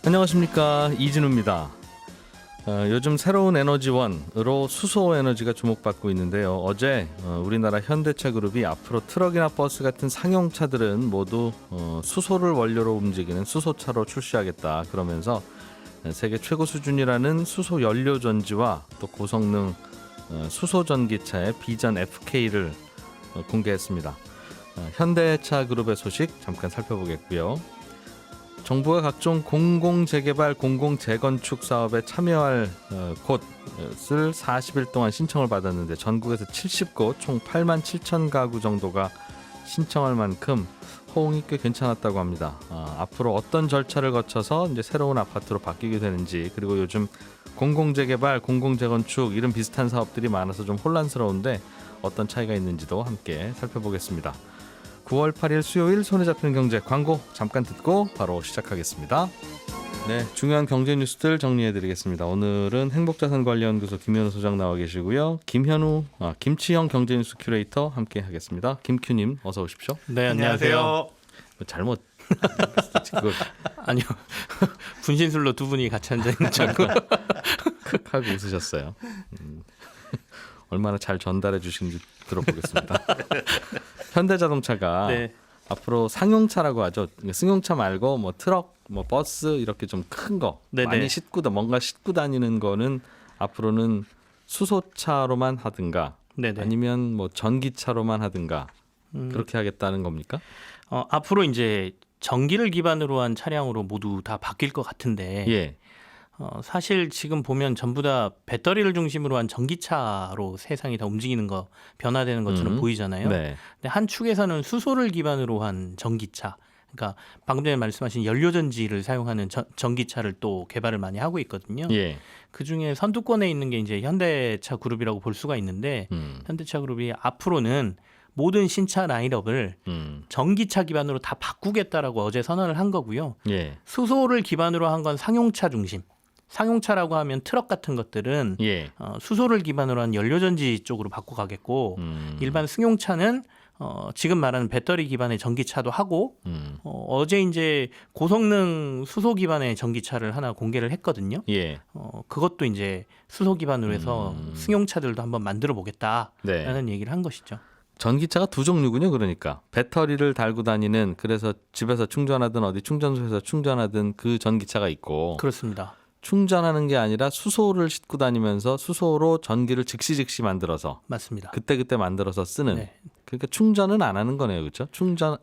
안녕하십니까, 이진우입니다. 요즘 새로운 에너지원으로 수소 에너지가 주목받고 있는데요. 어제 우리나라 현대차 그룹이 앞으로 트럭이나 버스 같은 상용차들은 모두 수소를 원료로 움직이는 수소차로 출시하겠다 그러면서 세계 최고 수준이라는 수소 연료 전지와 또 고성능 수소 전기차의 비전 FK를 공개했습니다. 현대차 그룹의 소식 잠깐 살펴보겠고요. 정부가 각종 공공재개발, 공공재건축 사업에 참여할 곳을 40일 동안 신청을 받았는데 전국에서 70곳 총 8만 7천 가구 정도가 신청할 만큼 호응이 꽤 괜찮았다고 합니다. 앞으로 어떤 절차를 거쳐서 이제 새로운 아파트로 바뀌게 되는지, 그리고 요즘 공공재개발, 공공재건축 이런 비슷한 사업들이 많아서 좀 혼란스러운데 어떤 차이가 있는지도 함께 살펴보겠습니다. 9월 8일 수요일 손에 잡히는 경제, 광고 잠깐 듣고 바로 시작하겠습니다. 네, 중요한 경제 뉴스들 정리해드리겠습니다. 오늘은 행복자산관리연구소 김현우 소장 나와 계시고요. 김치형 경제뉴스 큐레이터 함께 하겠습니다. 김큐님 어서 오십시오. 네, 안녕하세요. 잘못 그거 아니요, 분신술로 두 분이 같이 앉아 있는 자고 크 하고 웃으셨어요. 얼마나 잘 전달해 주시는지 들어보겠습니다. 현대자동차가 네. 앞으로 상용차라고 하죠. 승용차 말고 뭐 트럭, 뭐 버스 이렇게 좀 큰 거, 많이 뭔가 싣고 다니는 거는 앞으로는 수소차로만 하든가, 네네. 아니면 뭐 전기차로만 하든가 그렇게 하겠다는 겁니까? 앞으로 이제 전기를 기반으로 한 차량으로 모두 다 바뀔 것 같은데, 예. 사실 지금 보면 전부 다 배터리를 중심으로 한 전기차로 세상이 다 움직이는 거, 변화되는 것처럼 보이잖아요. 네. 근데 한 축에서는 수소를 기반으로 한 전기차, 그러니까 방금 전에 말씀하신 연료전지를 사용하는 전기차를 또 개발을 많이 하고 있거든요. 예. 그중에 선두권에 있는 게 이제 현대차 그룹이라고 볼 수가 있는데, 현대차 그룹이 앞으로는 모든 신차 라인업을 전기차 기반으로 다 바꾸겠다라고 어제 선언을 한 거고요. 예. 수소를 기반으로 한 건 상용차 중심. 상용차라고 하면 트럭 같은 것들은 예. 수소를 기반으로 한 연료전지 쪽으로 바꿔가겠고, 일반 승용차는 지금 말하는 배터리 기반의 전기차도 하고, 어제 이제 고성능 수소 기반의 전기차를 하나 공개를 했거든요. 예. 그것도 이제 수소 기반으로 해서 승용차들도 한번 만들어 보겠다라는 네. 얘기를 한 것이죠. 전기차가 두 종류군요. 그러니까 배터리를 달고 다니는, 그래서 집에서 충전하든 어디 충전소에서 충전하든 그 전기차가 있고, 그렇습니다. 충전하는 게 아니라 수소를 싣고 다니면서 수소로 전기를 즉시 만들어서 맞습니다. 그때 만들어서 쓰는. 네. 그러니까 충전은 안 하는 거네요, 그렇죠?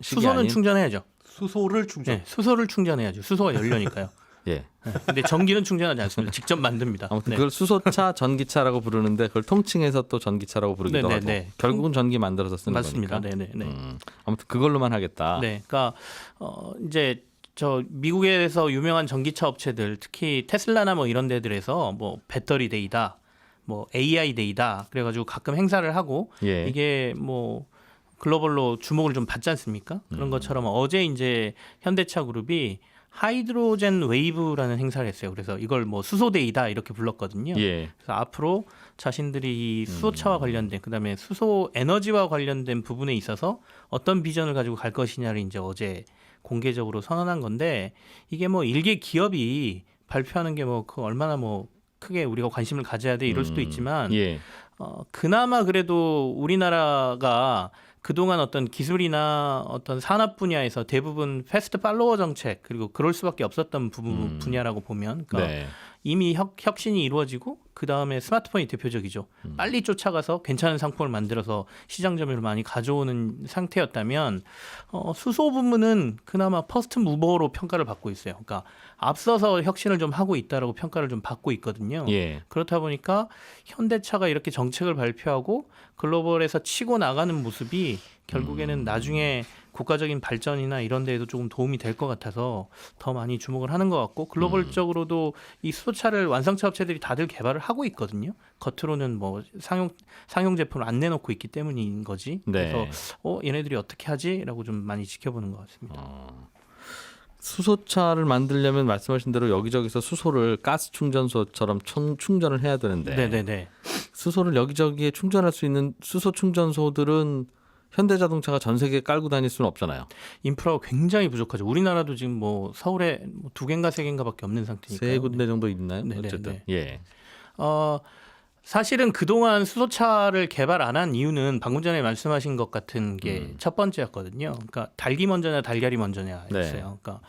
수소는 충전해야죠. 수소를 충전. 네, 수소를 충전해야죠. 수소가 연료니까요. 예. 네. 근데 전기는 충전하지 않습니다. 직접 만듭니다. 아무튼 네. 그걸 수소차, 전기차라고 부르는데 그걸 통칭해서 또 전기차라고 부르기도 하고, 결국은 전기 만들어서 쓰는 맞습니다. 거니까. 네네네. 아무튼 그걸로만 하겠다. 네, 그러니까 이제 저 미국에서 유명한 전기차 업체들, 특히 테슬라나 뭐 이런 데들에서 뭐 배터리 데이다, 뭐 AI 데이다, 그래가지고 가끔 행사를 하고, 예. 이게 뭐 글로벌로 주목을 좀 받지 않습니까? 그런 것처럼 어제 이제 현대차 그룹이 하이드로젠 웨이브라는 행사를 했어요. 그래서 이걸 뭐 수소데이다 이렇게 불렀거든요. 예. 그래서 앞으로 자신들이 이 수소차와 관련된, 그다음에 수소 에너지와 관련된 부분에 있어서 어떤 비전을 가지고 갈 것이냐를 이제 어제 공개적으로 선언한 건데, 이게 뭐 일개 기업이 발표하는 게 뭐 그 얼마나 뭐 크게 우리가 관심을 가져야 돼 이럴 수도 있지만, 예. 그나마 그래도 우리나라가 그동안 어떤 기술이나 어떤 산업 분야에서 대부분 패스트 팔로워 정책, 그리고 그럴 수밖에 없었던 분야라고 보면, 그러니까 네. 이미 혁신이 이루어지고 그 다음에 스마트폰이 대표적이죠. 빨리 쫓아가서 괜찮은 상품을 만들어서 시장 점유율을 많이 가져오는 상태였다면, 수소 부문은 그나마 퍼스트 무버로 평가를 받고 있어요. 그러니까 앞서서 혁신을 좀 하고 있다라고 평가를 좀 받고 있거든요. 예. 그렇다 보니까 현대차가 이렇게 정책을 발표하고 글로벌에서 치고 나가는 모습이 결국에는 나중에 국가적인 발전이나 이런 데에도 조금 도움이 될 것 같아서 더 많이 주목을 하는 것 같고, 글로벌적으로도 이 수소차를 완성차 업체들이 다들 개발을 하고 있거든요. 겉으로는 뭐 상용 제품을 안 내놓고 있기 때문인 거지. 네. 그래서 얘네들이 어떻게 하지라고 좀 많이 지켜보는 것 같습니다. 수소차를 만들려면 말씀하신 대로 여기저기서 수소를 가스 충전소처럼 충전을 해야 되는데, 네네네. 수소를 여기저기에 충전할 수 있는 수소 충전소들은 현대자동차가 전 세계에 깔고 다닐 수는 없잖아요. 인프라가 굉장히 부족하죠. 우리나라도 지금 뭐 서울에 뭐 2개인가 3개인가밖에 없는 상태니까. 세 군데 정도 있나요? 네네네. 어쨌든 예. 사실은 그동안 수소차를 개발 안 한 이유는 방금 전에 말씀하신 것 같은 게 첫 번째였거든요. 그러니까 닭이 먼저냐 달걀이 먼저냐였어요. 네. 그러니까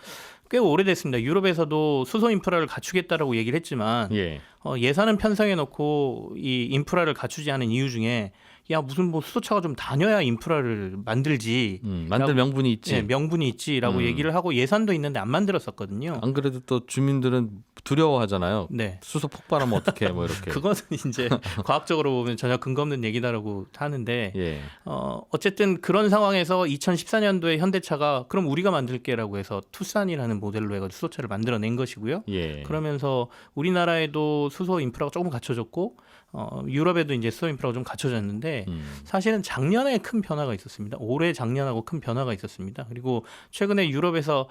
꽤 오래됐습니다. 유럽에서도 수소 인프라를 갖추겠다라고 얘기를 했지만 예. 예산은 편성해 놓고 이 인프라를 갖추지 않은 이유 중에 야 무슨 뭐 수소차가 좀 다녀야 인프라를 만들지. 만들 명분이 있지. 네, 명분이 있지라고 얘기를 하고 예산도 있는데 안 만들었었거든요. 안 그래도 또 주민들은 두려워하잖아요. 네. 수소 폭발하면 어떡해 뭐 이렇게. 그것은 이제 과학적으로 보면 전혀 근거 없는 얘기다라고 하는데 예. 어쨌든 그런 상황에서 2014년도에 현대차가 그럼 우리가 만들게라고 해서 투싼이라는 모델로 해가지고 수소차를 만들어낸 것이고요. 예. 그러면서 우리나라에도 수소 인프라가 조금 갖춰졌고 유럽에도 이제 수소 인프라가 좀 갖춰졌는데 사실은 작년에 큰 변화가 있었습니다. 올해 작년하고 큰 변화가 있었습니다. 그리고 최근에 유럽에서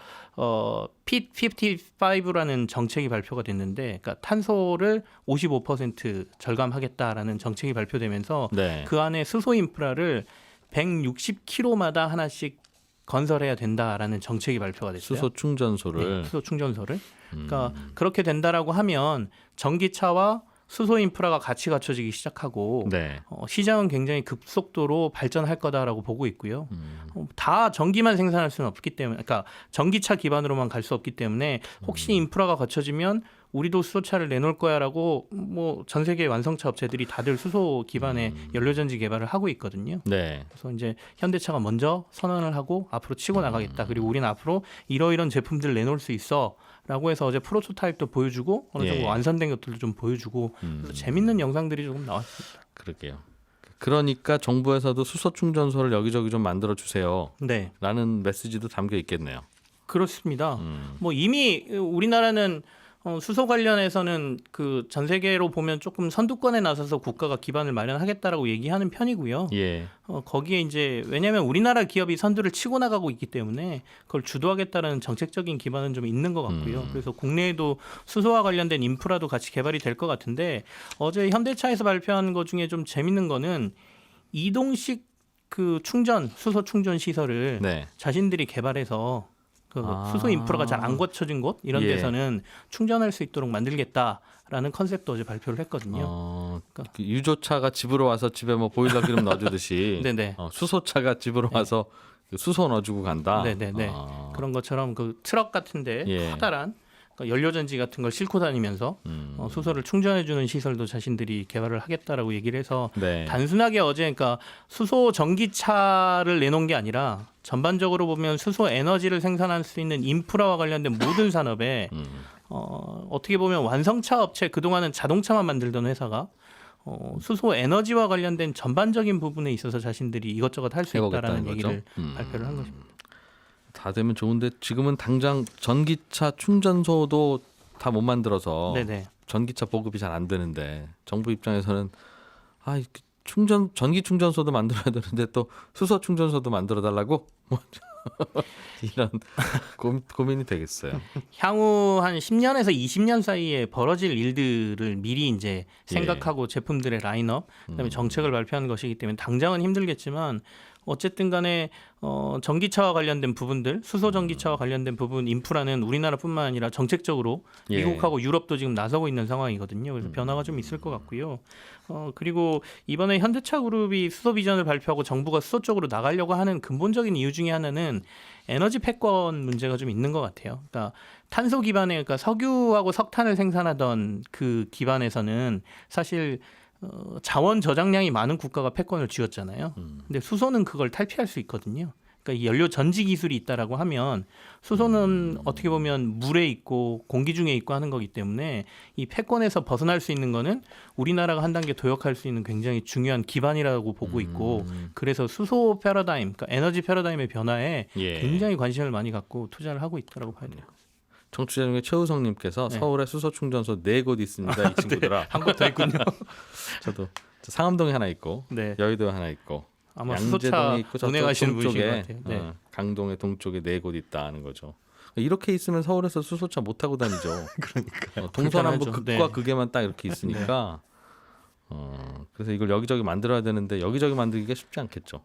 Fit 55라는 정책이 발표가 됐는데, 그러니까 탄소를 55% 절감하겠다라는 정책이 발표되면서 네. 그 안에 수소 인프라를 160km마다 하나씩 건설해야 된다라는 정책이 발표가 됐어요. 수소 충전소를. 네, 수소 충전소를. 그러니까 그렇게 된다라고 하면 전기차와 수소 인프라가 같이 갖춰지기 시작하고 네. 시장은 굉장히 급속도로 발전할 거다라고 보고 있고요. 다 전기만 생산할 수는 없기 때문에, 그러니까 전기차 기반으로만 갈 수 없기 때문에 혹시 인프라가 갖춰지면 우리도 수소차를 내놓을 거야라고 뭐 전 세계 완성차 업체들이 다들 수소 기반의 연료전지 개발을 하고 있거든요. 네. 그래서 이제 현대차가 먼저 선언을 하고 앞으로 치고 나가겠다. 그리고 우리는 앞으로 이러이런 제품들 내놓을 수 있어라고 해서 어제 프로토타입도 보여주고 어느 정도 예. 완성된 것들도 좀 보여주고 그래서 재밌는 영상들이 조금 나왔습니다. 그러게요. 그러니까 정부에서도 수소 충전소를 여기저기 좀 만들어 주세요. 네, 라는 메시지도 담겨 있겠네요. 그렇습니다. 뭐 이미 우리나라는 수소 관련해서는 그 전 세계로 보면 조금 선두권에 나서서 국가가 기반을 마련하겠다라고 얘기하는 편이고요. 예. 거기에 이제 왜냐하면 우리나라 기업이 선두를 치고 나가고 있기 때문에 그걸 주도하겠다는 정책적인 기반은 좀 있는 것 같고요. 그래서 국내에도 수소와 관련된 인프라도 같이 개발이 될 것 같은데 어제 현대차에서 발표한 것 중에 좀 재밌는 거는 이동식 그 수소 충전 시설을 네. 자신들이 개발해서 그 수소 인프라가 잘 안 갖춰진 곳 이런 예. 데서는 충전할 수 있도록 만들겠다라는 컨셉도 어제 발표를 했거든요. 그러니까. 그 유조차가 집으로 와서 집에 뭐 보일러 기름 넣어주듯이 네네. 수소차가 집으로 와서 그 수소 넣어주고 간다. 네네네. 그런 것처럼 그 트럭 같은데 예. 커다란 그러니까 연료전지 같은 걸 싣고 다니면서 수소를 충전해주는 시설도 자신들이 개발을 하겠다라고 얘기를 해서 네. 단순하게 어제 그러니까 수소 전기차를 내놓은 게 아니라 전반적으로 보면 수소 에너지를 생산할 수 있는 인프라와 관련된 모든 산업에 어떻게 보면 완성차 업체 그동안은 자동차만 만들던 회사가 수소 에너지와 관련된 전반적인 부분에 있어서 자신들이 이것저것 할 수 있다라는 해보겠다는 얘기를 거죠? 발표를 한 것입니다. 다 되면 좋은데 지금은 당장 전기차 충전소도 다 못 만들어서 네네. 전기차 보급이 잘 안 되는데 정부 입장에서는 전기 충전소도 만들어야 되는데 또 수소 충전소도 만들어 달라고 이런 고민이 되겠어요. 향후 한 10년에서 20년 사이에 벌어질 일들을 미리 이제 생각하고 제품들의 라인업, 그다음에 정책을 발표하는 것이기 때문에 당장은 힘들겠지만 어쨌든 간에 전기차와 관련된 부분들, 수소 전기차와 관련된 부분 인프라는 우리나라뿐만 아니라 정책적으로 예. 미국하고 유럽도 지금 나서고 있는 상황이거든요. 그래서 변화가 좀 있을 것 같고요. 그리고 이번에 현대차 그룹이 수소 비전을 발표하고 정부가 수소 쪽으로 나가려고 하는 근본적인 이유 중에 하나는 에너지 패권 문제가 좀 있는 것 같아요. 그러니까 탄소 기반의 그러니까 석유하고 석탄을 생산하던 그 기반에서는 사실 자원 저장량이 많은 국가가 패권을 쥐었잖아요. 근데 수소는 그걸 탈피할 수 있거든요. 그러니까 이 연료 전지 기술이 있다라고 하면 수소는 어떻게 보면 물에 있고 공기 중에 있고 하는 거기 때문에 이 패권에서 벗어날 수 있는 거는 우리나라가 한 단계 도약할 수 있는 굉장히 중요한 기반이라고 보고 있고 그래서 수소 패러다임, 그러니까 에너지 패러다임의 변화에 예. 굉장히 관심을 많이 갖고 투자를 하고 있다라고 봐야 돼요. 청취자 중에 최우성님께서 네. 서울에 수소 충전소 4곳 있습니다. 이 친구들아. 한 곳 더 있군요. 저도 상암동에 하나 있고 네. 여의도에 하나 있고 아마 수소차 양재동에 있고 저쪽 운행하시는 분이신 것 동쪽에 같아요. 네. 강동의 동쪽에 4곳 있다는 거죠. 이렇게 있으면 서울에서 수소차 못 타고 다니죠. 그러니까 동서남북 불편하죠. 극과 네. 극에만 딱 이렇게 있으니까 그래서 이걸 여기저기 만들어야 되는데 여기저기 만들기가 쉽지 않겠죠.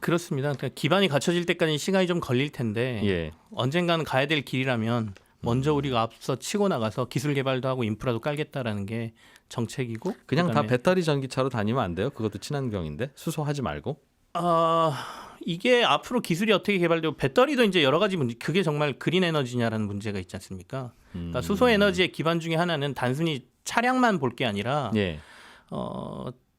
그렇습니다. 그러니까 기반이 갖춰질 때까지 시간이 좀 걸릴 텐데 예. 언젠가는 가야 될 길이라면 먼저 우리가 앞서 치고 나가서 기술 개발도 하고 인프라도 깔겠다라는 게 정책이고 그냥 다 그다음에 배터리 전기차로 다니면 안 돼요? 그것도 친환경인데 수소하지 말고. 이게 앞으로 기술이 어떻게 개발되고 배터리도 이제 여러 가지 문제 그게 정말 그린 에너지냐라는 문제가 있지 않습니까? 그러니까 수소 에너지의 기반 중에 하나는 단순히 차량만 볼 게 아니라 예.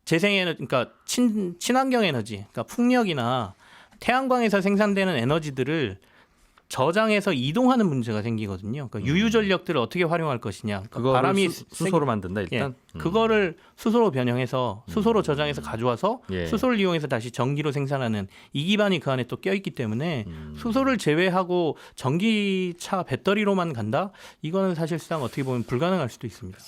재생 에너지 그러니까 친환경 에너지 그러니까 풍력이나 태양광에서 생산되는 에너지들을 저장해서 이동하는 문제가 생기거든요. 그러니까 유유 전력들을 어떻게 활용할 것이냐. 그러니까 그거를 바람이 수소로 만든다 일단. 그거를 수소로 변형해서 수소로 저장해서 가져와서 예. 수소를 이용해서 다시 전기로 생산하는 이 기반이 그 안에 또 껴있기 때문에 수소를 제외하고 전기차 배터리로만 간다? 이거는 사실상 어떻게 보면 불가능할 수도 있습니다.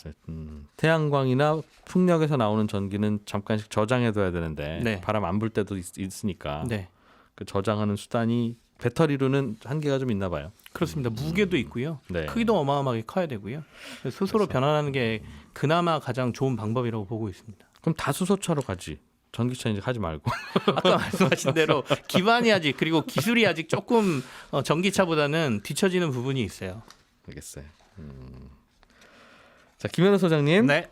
태양광이나 풍력에서 나오는 전기는 잠깐씩 저장해둬야 되는데 네. 바람 안 불 때도 있으니까 네, 그 저장하는 수단이 배터리로는 한계가 좀 있나 봐요. 그렇습니다. 무게도 있고요. 네. 크기도 어마어마하게 커야 되고요. 그래서 수소로 변환하는 게 그나마 가장 좋은 방법이라고 보고 있습니다. 그럼 다 수소차로 가지. 전기차 이제 하지 말고. 아까 말씀하신 대로 기반이 아직 그리고 기술이 아직 조금 전기차보다는 뒤처지는 부분이 있어요. 알겠어요. 자, 김현우 소장님. 네.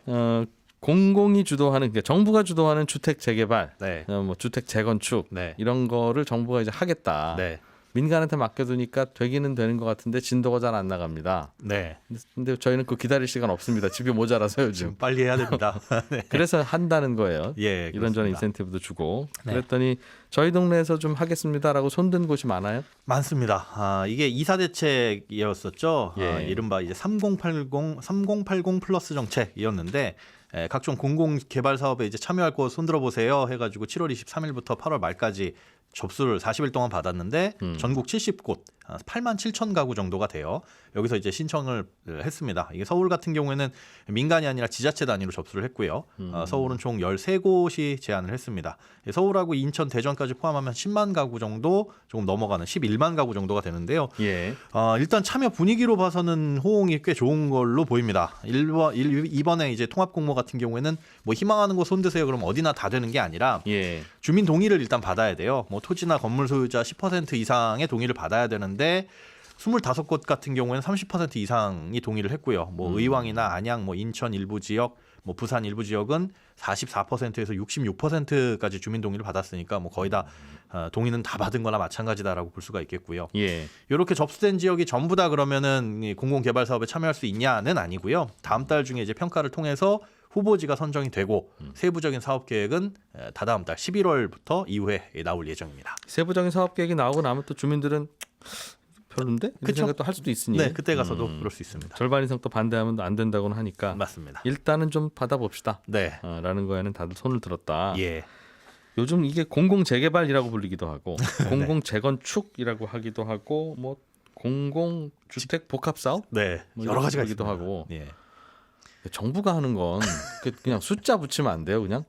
공공이 주도하는 그러니까 정부가 주도하는 주택 재개발, 네. 뭐 주택 재건축 네. 이런 거를 정부가 이제 하겠다. 네. 민간한테 맡겨두니까 되기는 되는 것 같은데 진도가 잘 안 나갑니다. 네. 근데 저희는 그 기다릴 시간 없습니다. 집이 모자라서 요즘. 지금 빨리 해야 됩니다. 네. 그래서 한다는 거예요. 예. 이런저런 그렇습니다. 인센티브도 주고. 네. 그랬더니 저희 동네에서 좀 하겠습니다라고 손든 곳이 많아요. 많습니다. 이게 2사 대책이었었죠. 예. 이른바 이제 3080 플러스 정책이었는데 각종 공공 개발 사업에 이제 참여할 곳 손들어 보세요 해가지고 7월 23일부터 8월 말까지 접수를 40일 동안 받았는데 전국 70곳 8만 7천 가구 정도가 돼요. 여기서 이제 신청을 했습니다. 이게 서울 같은 경우에는 민간이 아니라 지자체 단위로 접수를 했고요. 서울은 총 13곳이 제안을 했습니다. 서울하고 인천, 대전까지 포함하면 10만 가구 정도 조금 넘어가는 11만 가구 정도가 되는데요. 예. 일단 참여 분위기로 봐서는 호응이 꽤 좋은 걸로 보입니다. 이번에 이제 통합공모 같은 경우에는 뭐 희망하는 곳 손드세요 그러면 어디나 다 되는 게 아니라 예. 주민 동의를 일단 받아야 돼요. 뭐 토지나 건물 소유자 10% 이상의 동의를 받아야 되는데 25곳 같은 경우에는 30% 이상이 동의를 했고요. 뭐 의왕이나 안양, 뭐 인천 일부 지역, 뭐 부산 일부 지역은 44%에서 66%까지 주민 동의를 받았으니까 뭐 거의 다 동의는 다 받은 거나 마찬가지다라고 볼 수가 있겠고요. 예. 이렇게 접수된 지역이 전부 다 그러면은 이 공공개발 사업에 참여할 수 있냐는 아니고요. 다음 달 중에 이제 평가를 통해서 후보지가 선정이 되고 세부적인 사업 계획은 다다음 달 11월부터 이후에 나올 예정입니다. 세부적인 사업 계획이 나오고 나면 또 주민들은 별론데? 이런 그쵸? 생각도 할 수도 있으니. 네, 그때 가서도 그럴 수 있습니다. 절반 이상 또 반대하면 안 된다고는 하니까 맞습니다. 일단은 좀 받아봅시다. 네. 라는 거에는 다들 손을 들었다. 예. 요즘 이게 공공 재개발이라고 불리기도 하고 공공 재건축이라고 하기도 하고 뭐 공공 주택 복합 사업 네. 뭐 여러 가지가 있기도 있습니다. 하고 예. 정부가 하는 건 그냥 숫자 붙이면 안 돼요, 그냥.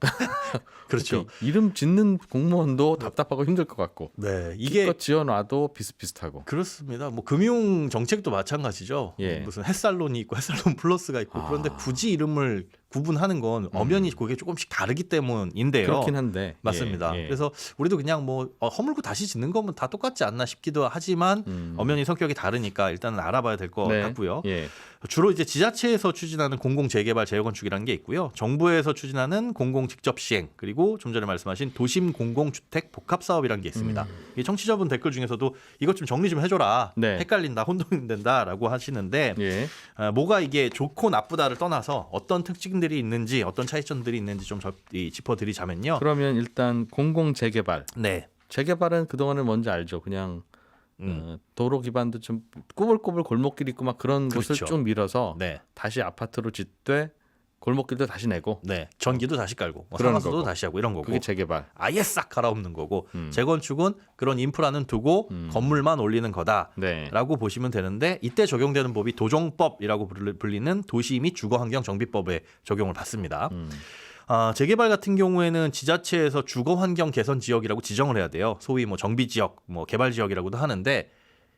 그렇죠. 이름 짓는 공무원도 답답하고 힘들 것 같고. 네. 이게 이게 지어놔도 비슷비슷하고. 그렇습니다. 뭐 금융 정책도 마찬가지죠. 예. 무슨 햇살론이 있고 햇살론 플러스가 있고 그런데 굳이 이름을 구분하는 건 엄연히 그게 조금씩 다르기 때문인데요. 그렇긴 한데. 맞습니다. 예, 예. 그래서 우리도 그냥 뭐 허물고 다시 짓는 거면 다 똑같지 않나 싶기도 하지만 엄연히 성격이 다르니까 일단은 알아봐야 될 것 네. 같고요. 예. 주로 이제 지자체에서 추진하는 공공 재개발 재건축이라는 게 있고요. 정부에서 추진하는 공공 직접 시행 그리고 좀 전에 말씀하신 도심 공공 주택 복합 사업이라는 게 있습니다. 이 청취자분 댓글 중에서도 이것 좀 정리 좀 해줘라. 네. 헷갈린다, 혼동된다라고 하시는데 예. 뭐가 이게 좋고 나쁘다를 떠나서 어떤 특징들이 있는지 어떤 차이점들이 있는지 좀 짚어드리자면요. 그러면 일단 공공 재개발. 네. 재개발은 그동안은 뭔지 알죠. 그냥 도로 기반도 좀 꼬불꼬불 골목길 있고 막 그런 그렇죠. 곳을 쭉 밀어서 네. 다시 아파트로 짓되 골목길도 다시 내고 네. 전기도 다시 깔고 뭐 그러는 상하수도 거고. 다시 하고 이런 거고. 그게 재개발. 아예 싹 갈아엎는 거고 재건축은 그런 인프라는 두고 건물만 올리는 거다라고 네. 보시면 되는데 이때 적용되는 법이 도정법이라고 불리는 도시 및 주거환경 정비법에 적용을 받습니다. 재개발 같은 경우에는 지자체에서 주거환경 개선 지역이라고 지정을 해야 돼요. 소위 뭐 정비 지역, 뭐 개발 지역이라고도 하는데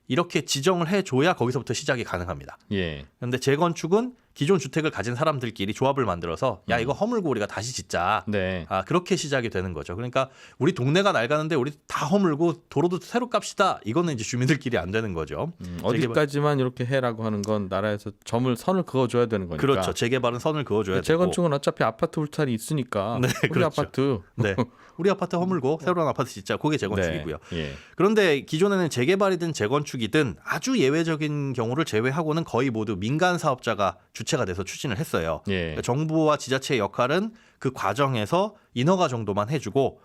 이렇게 지정을 해줘야 거기서부터 시작이 가능합니다. 예. 그런데 재건축은 기존 주택을 가진 사람들끼리 조합을 만들어서 야 이거 허물고 우리가 다시 짓자. 네. 그렇게 시작이 되는 거죠. 그러니까 우리 동네가 낡았는데 우리 다 허물고 도로도 새로 깝시다. 이거는 이제 주민들끼리 안 되는 거죠. 어디까지만 이렇게 해라고 하는 건 나라에서 선을 그어줘야 되는 거니까. 그렇죠. 재개발은 선을 그어줘야 되고. 재건축은 어차피 아파트 울타리 있으니까 네, 우리 그렇죠. 아파트. 네. 우리 아파트 허물고 새로운 아파트 짓자. 그게 재건축이고요. 네. 예. 그런데 기존에는 재개발이든 재건축이든 아주 예외적인 경우를 제외하고는 거의 모두 민간 사업자가 주체가 돼서 추진을 했어요. 예. 그러니까 정부와 지자체의 역할은 그 과정에서 인허가 정도만 해주고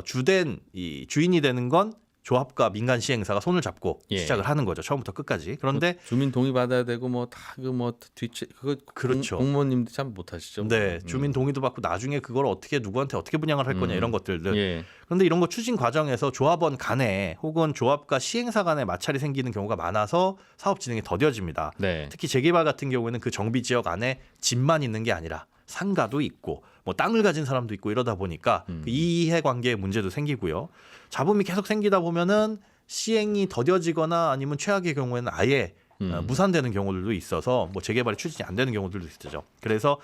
주된 이 주인이 되는 건 조합과 민간 시행사가 손을 잡고 예. 시작을 하는 거죠. 처음부터 끝까지. 그런데 주민 동의 받아야 되고 뭐 다 그 뭐 뒤치 그거 그렇죠. 공무원님들 참 못하시죠. 네, 주민 동의도 받고 나중에 그걸 어떻게 누구한테 어떻게 분양을 할 거냐 이런 것들들. 예. 그런데 이런 거 추진 과정에서 조합원 간에 혹은 조합과 시행사 간에 마찰이 생기는 경우가 많아서 사업 진행이 더뎌집니다. 네. 특히 재개발 같은 경우에는 그 정비 지역 안에 집만 있는 게 아니라 상가도 있고 뭐 땅을 가진 사람도 있고 이러다 보니까 그 이해관계의 문제도 생기고요. 잡음이 계속 생기다 보면은 시행이 더뎌지거나 아니면 최악의 경우에는 아예 무산되는 경우들도 있어서 뭐 재개발이 추진이 안 되는 경우들도 있죠. 그래서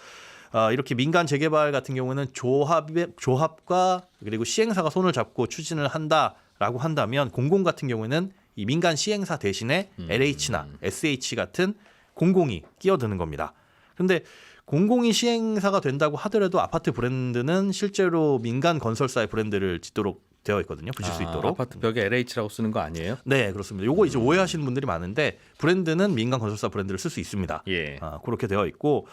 이렇게 민간 재개발 같은 경우는 조합과 그리고 시행사가 손을 잡고 추진을 한다라고 한다면 공공 같은 경우에는 이 민간 시행사 대신에 LH나 SH 같은 공공이 끼어드는 겁니다. 그런데 공공이 시행사가 된다고 하더라도 아파트 브랜드는 실제로 민간 건설사의 브랜드를 짓도록 되어 있거든요. 붙일 수 있도록. 아파트 벽에 LH라고 쓰는 거 아니에요? 네, 그렇습니다. 요거 이제 오해하시는 분들이 많은데 브랜드는 민간 건설사 브랜드를 쓸 수 있습니다. 예. 그렇게 되어 있고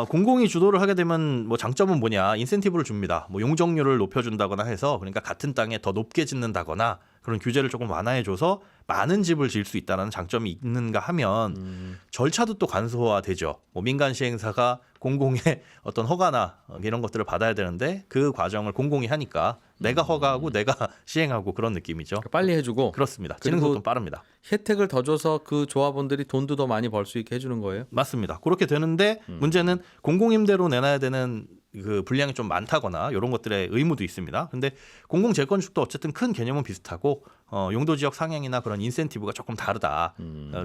공공이 주도를 하게 되면 뭐 장점은 뭐냐? 인센티브를 줍니다. 뭐 용적률을 높여준다거나 해서 그러니까 같은 땅에 더 높게 짓는다거나 그런 규제를 조금 완화해줘서 많은 집을 지을 수 있다는 장점이 있는가 하면 절차도 또 간소화되죠. 뭐 민간 시행사가 공공의 어떤 허가나 이런 것들을 받아야 되는데 그 과정을 공공이 하니까 내가 허가하고 내가 시행하고 그런 느낌이죠. 빨리 해주고 그렇습니다. 진행 그리고 속도는 빠릅니다. 혜택을 더 줘서 그 조합원들이 돈도 더 많이 벌 수 있게 해주는 거예요? 맞습니다. 그렇게 되는데 문제는 공공임대로 내놔야 되는 그 분량이 좀 많다거나 이런 것들의 의무도 있습니다. 근데 공공 재건축도 어쨌든 큰 개념은 비슷하고 용도 지역 상향이나 그런 인센티브가 조금 다르다.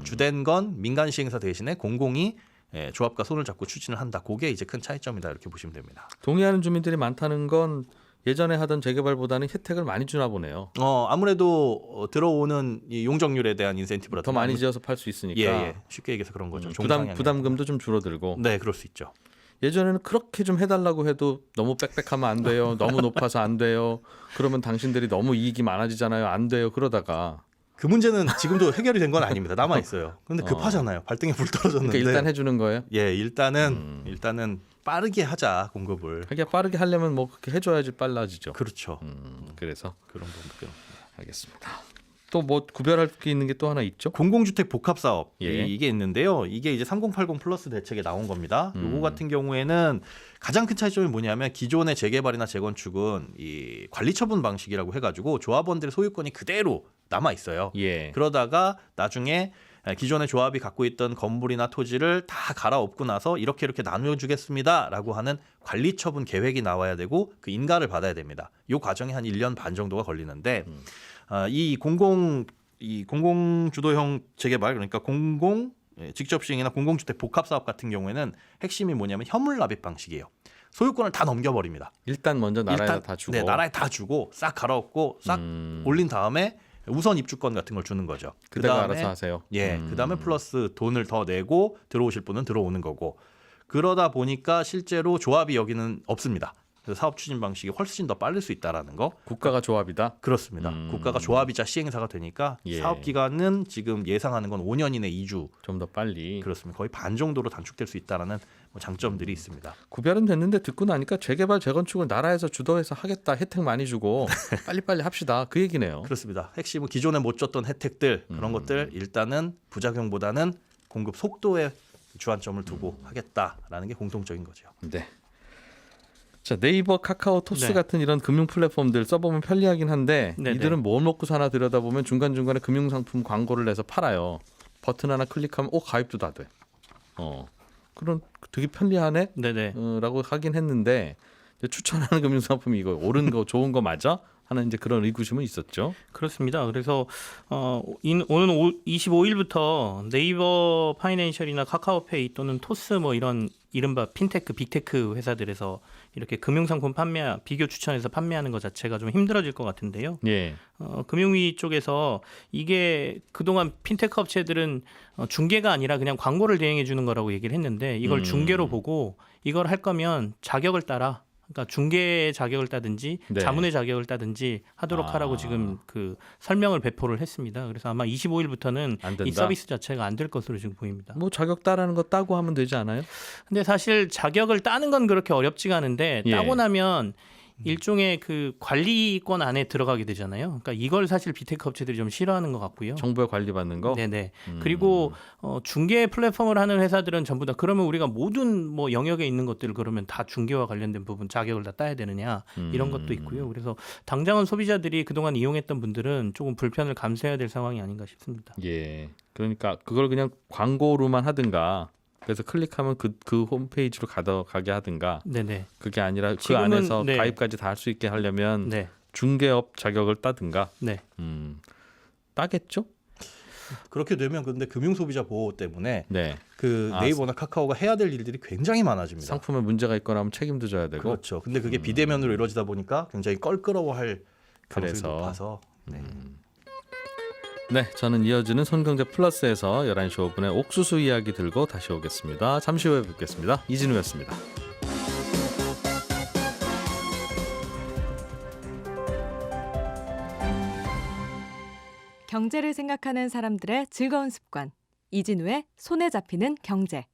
주된 건 민간 시행사 대신에 공공이 조합과 손을 잡고 추진을 한다. 그게 이제 큰 차이점이다 이렇게 보시면 됩니다. 동의하는 주민들이 많다는 건 예전에 하던 재개발보다는 혜택을 많이 주나 보네요. 아무래도 들어오는 이 용적률에 대한 인센티브라든가 더 많이 지어서 팔 수 있으니까 예. 쉽게 얘기해서 그런 거죠. 종상향이. 부담금도 좀 줄어들고. 네, 그럴 수 있죠. 예전에는 그렇게 좀 해달라고 해도 너무 빽빽하면 안 돼요. 너무 높아서 안 돼요. 그러면 당신들이 너무 이익이 많아지잖아요. 안 돼요. 그러다가 그 문제는 지금도 해결이 된 건 아닙니다. 남아 있어요. 근데 급하잖아요. 발등에 불 떨어졌는데. 그러니까 일단 해주는 거예요. 예, 일단은 빠르게 하자 공급을. 하기야 빠르게 하려면 뭐 그렇게 해줘야지 빨라지죠. 그렇죠. 그래서 그런 부분. 알겠습니다. 또 뭐 구별할 게 있는 게 또 하나 있죠? 공공주택 복합 사업 예. 이게 있는데요. 이게 이제 3080 플러스 대책에 나온 겁니다. 요거 같은 경우에는 가장 큰 차이점이 뭐냐면 기존의 재개발이나 재건축은 이 관리 처분 방식이라고 해가지고 조합원들의 소유권이 그대로 남아 있어요. 예. 그러다가 나중에 기존의 조합이 갖고 있던 건물이나 토지를 다 갈아엎고 나서 이렇게 나누어주겠습니다 라고 하는 관리처분 계획이 나와야 되고 그 인가를 받아야 됩니다. 이 과정이 한 1년 반 정도가 걸리는데 이 공공주도형 재개발 그러니까 직접 시행이나 공공주택 복합사업 같은 경우에는 핵심이 뭐냐면 현물 납입 방식이에요. 소유권을 다 넘겨버립니다. 일단 먼저 나라에 다 주고. 네, 나라에 다 주고 싹 갈아엎고 싹 올린 다음에 우선 입주권 같은 걸 주는 거죠. 그다음에 알아서 하세요. 예, 그다음에 플러스 돈을 더 내고 들어오실 분은 들어오는 거고 그러다 보니까 실제로 조합이 여기는 없습니다. 그래서 사업 추진 방식이 훨씬 더 빠를 수 있다라는 거. 국가가 조합이다. 그렇습니다. 국가가 조합이자 시행사가 되니까 예. 사업 기간은 지금 예상하는 건 5년 이내 2주. 좀 더 빨리. 그렇습니다. 거의 반 정도로 단축될 수 있다라는 장점들이 있습니다. 구별은 됐는데 듣고 나니까 재개발 재건축을 나라에서 주도해서 하겠다. 혜택 많이 주고 빨리빨리 합시다. 그 얘기네요. 그렇습니다. 핵심은 기존에 못 줬던 혜택들 그런 것들 일단은 부작용보다는 공급 속도에 주안점을 두고 하겠다라는 게 공통적인 거죠. 네. 자, 네이버, 카카오, 토스 네. 같은 이런 금융 플랫폼들 써보면 편리하긴 한데 네네. 이들은 뭘 먹고 사나 들여다보면 중간중간에 금융상품 광고를 내서 팔아요. 버튼 하나 클릭하면 가입도 다 돼. 그런 되게 편리하네? 네네. 라고 하긴 했는데 추천하는 금융상품이 이거 옳은 거 좋은 거 맞아? 하는 이제 그런 의구심은 있었죠. 그렇습니다. 그래서 오는 25일부터 네이버 파이낸셜이나 카카오페이 또는 토스 뭐 이런 이른바 핀테크, 빅테크 회사들에서 이렇게 금융상품 비교 추천해서 판매하는 것 자체가 좀 힘들어질 것 같은데요. 예. 금융위 쪽에서 이게 그동안 핀테크 업체들은 중개가 아니라 그냥 광고를 대행해 주는 거라고 얘기를 했는데 이걸 중개로 보고 이걸 할 거면 자격을 따라 그러니까 중개 자격을 따든지 네. 자문의 자격을 따든지 하도록 하라고 지금 그 설명을 배포를 했습니다. 그래서 아마 25일부터는 안 된다. 이 서비스 자체가 안 될 것으로 지금 보입니다. 뭐 자격 따라는 거 따고 하면 되지 않아요? 근데 사실 자격을 따는 건 그렇게 어렵지가 않은데 예. 따고 나면 일종의 그 관리권 안에 들어가게 되잖아요. 그러니까 이걸 사실 빅테크 업체들이 좀 싫어하는 것 같고요. 정부에 관리받는 거. 네네. 그리고 중개 플랫폼을 하는 회사들은 전부 다 그러면 우리가 모든 뭐 영역에 있는 것들을 그러면 다 중개와 관련된 부분 자격을 다 따야 되느냐 이런 것도 있고요. 그래서 당장은 소비자들이 그동안 이용했던 분들은 조금 불편을 감수해야 될 상황이 아닌가 싶습니다. 예. 그러니까 그걸 그냥 광고로만 하든가. 그래서 클릭하면 그 홈페이지로 가게 하든가. 네네. 그게 아니라 그 지금은, 안에서 네. 가입까지 다 할 수 있게 하려면 네. 중개업 자격을 따든가. 네. 따겠죠? 그렇게 되면 근데 금융 소비자 보호 때문에 네. 그 네이버나 카카오가 해야 될 일들이 굉장히 많아집니다. 상품에 문제가 있거나 하면 책임도 져야 되고. 그렇죠. 근데 그게 비대면으로 이루어지다 보니까 굉장히 껄끄러워할 가능성이 그래서. 높아서. 네. 네, 저는 이어지는 손경제 플러스에서 11시 5분에 옥수수 이야기 들고 다시 오겠습니다. 잠시 후에 뵙겠습니다. 이진우였습니다. 경제를 생각하는 사람들의 즐거운 습관. 이진우의 손에 잡히는 경제.